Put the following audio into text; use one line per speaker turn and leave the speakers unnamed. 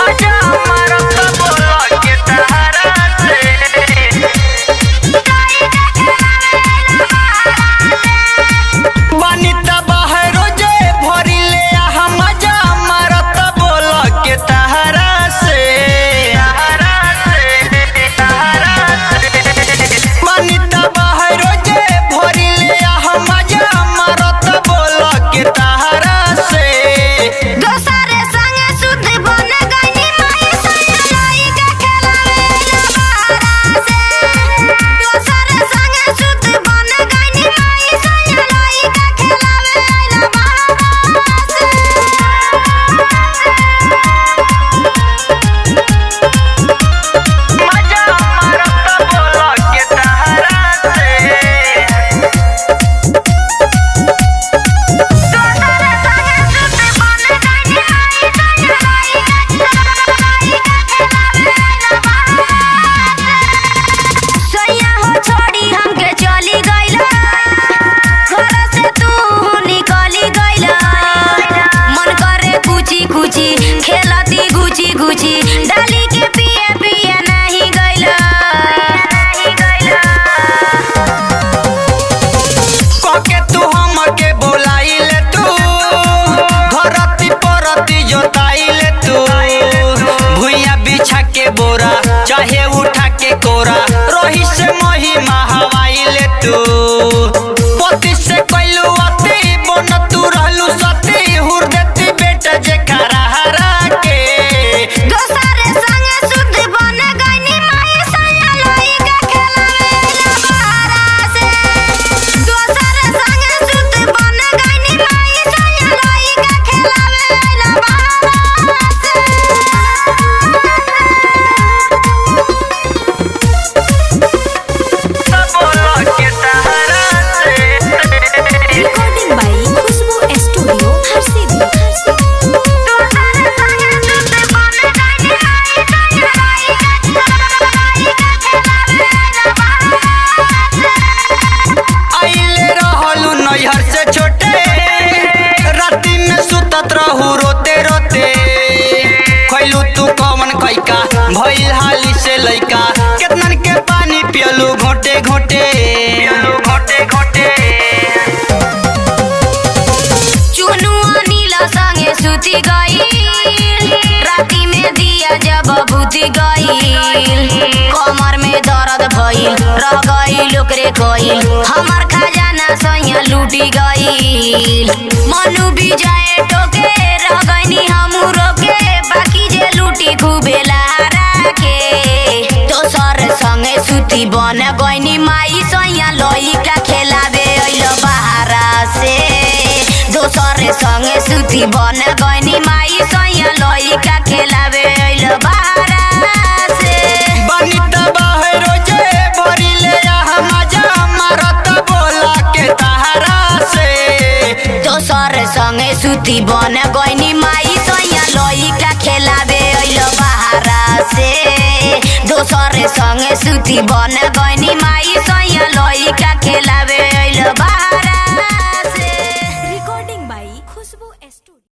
मजा मारत बोला के तहरा से बनी तबाह रोजे भरी ले आहा मजा मारत बोला के तहरा से बनी तबाह रोजे भरी ले आहा मजा मारत बोला के तहरा से
दोसरे संगे सुध बन गई माई सयाई के खेलावे बारा से दोसरे संगे सुध बन गई माई सयाई के खेलावे बारा से
मजा मारत बोला के तहरा से
दोसरे संगे सुध बन गई माई सयाई के खेलावे बारा से सैया हो छोड़ी हमके चली गइला घर से तू निकली गइला मन करे कुची कुची खेलती गुची गुची डाली के पिए पिए नहीं गइला
कके तू हमके बोलाइले तू धरती परती जोताइले तू भुइया बिछा के बोरा चाहे उठा के कोरा रही से महिमा हवाइले तू पति से कैलू अति बन तू रहलू सती हुर देती बेटा जे खरा हरा के
दोसरे संगे सुध बन गइनी माई सैया लोई के खेलावे बारा से दोसरे संगे सुध बन गइनी माई सैया लोई के खेलावे बारा से
बोला के तहरा से
रिकॉर्डिंग बाई खुशबू स्टूडियो हरसिद्धि
दोसरे संगे सुध बन गइनी माई सैया लोई के खेलावे बारा से
आइले रहलू नैहर से छोटे राती में सुतत रहू रोते रोते खैलू तू कौन कैका भइल हाली से लइका केतनन के पानी पियलू घोटे घोटे
चुनु अनिल संगे सुती गईल राती में दिया जब बुझ गईल कमर में दर्द भइल रह गईल ओकरे कईल हमार खजाना सैया लूटी गईल मनु विजय टोके रह गईनी हमू रोके बाकी जे लूटी खूबे लहरा के दोसर संगे सुती बन गईनी माई सैया लइका खेलावे अइल बाहरा से दोसरे संगे सुती बन गईनी माई सैया लइका खेलावे अइल बाहरा से
बनी तबाह रोजे भरी ले आहा मजा मारत बोला के तहरा से
दोसरे संगे सुती बन गईनी माई सैया लइका खेलावे अइल बाहरा से दोसरे संगे सुती बन गईनी माई